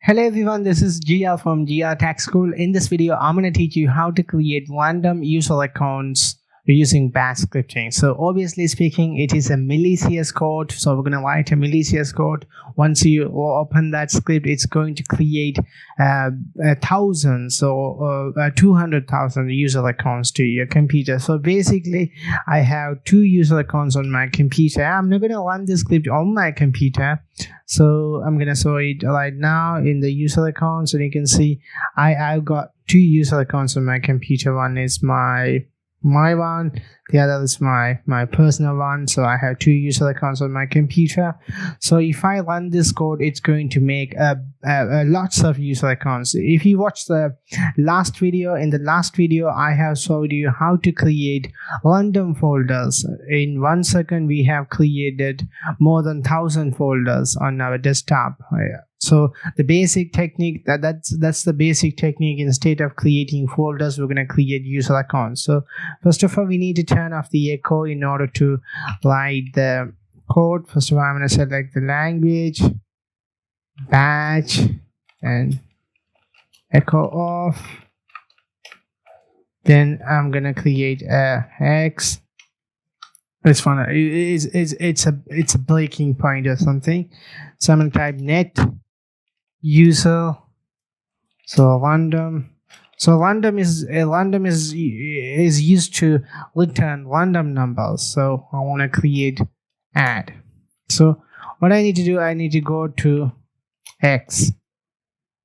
Hello everyone, this is GR from GR Tech School. In this video, I'm going to teach you how to create random user accounts using bash scripting. So obviously speaking, it is a malicious code. So we're going to write a malicious code. Once you open that script, it's going to create 1,000 or 200,000 user accounts to your computer. So basically, I have 2 user accounts on my computer. I'm not going to run this script on my computer. So I'm going to show it right now in the user accounts. And you can see I've got 2 user accounts on my computer. One is my one, the other is my personal one. So I have 2 user accounts on my computer. So if I run this code, it's going to make lots of user accounts. If you watch the last video, in the last video I have showed you how to create random folders. In 1 second we have created more than 1,000 folders on our desktop. So the basic technique, that's the basic technique. Instead of creating folders, we're going to create user accounts. So first of all, we need to turn off the echo in order to write the code. First of all, I'm going to select the language, batch, and echo off. Then I'm going to create a hex. It's fun. It's a breaking point or something. So I'm going to type net user. So random is used to return random numbers. So I want to create add. So what I need to do, I need to go to X.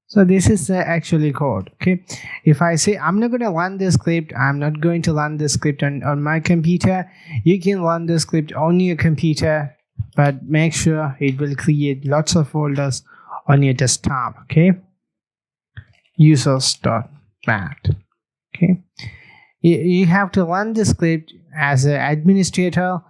So this is the actual code. Okay, if I say I'm not going to run this script, I'm not going to run this script on my computer. You can run the script on your computer, but make sure it will create lots of folders on your desktop. Okay, users.bat. Okay, you have to run the script as an administrator,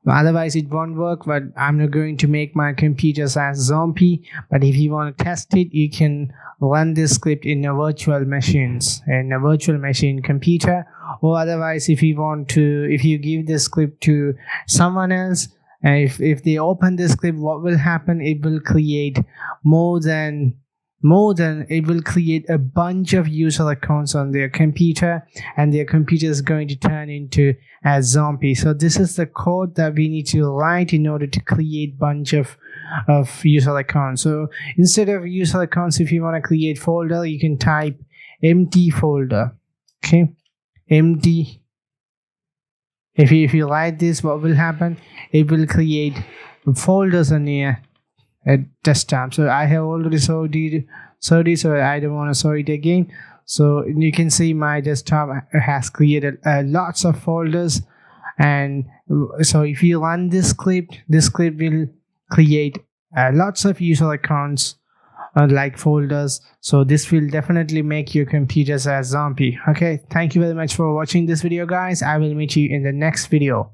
otherwise it won't work. But I'm not going to make my computers as zombie. But if you want to test it, you can run this script in a virtual machine computer, or otherwise if you give the script to someone else, and if they open the script, what will happen? It will create it will create a bunch of user accounts on their computer, and their computer is going to turn into a zombie. So this is the code that we need to write in order to create bunch of user accounts. So instead of user accounts, if you want to create folder, you can type empty folder. Okay, empty. If you write this, what will happen? It will create folders on your desktop. So I have already showed it, so I don't want to show it again. So you can see my desktop has created lots of folders. And so if you run this script will create lots of user accounts like folders. So this will definitely make your computers a zombie. Okay, thank you very much for watching this video, guys. I will meet you in the next video.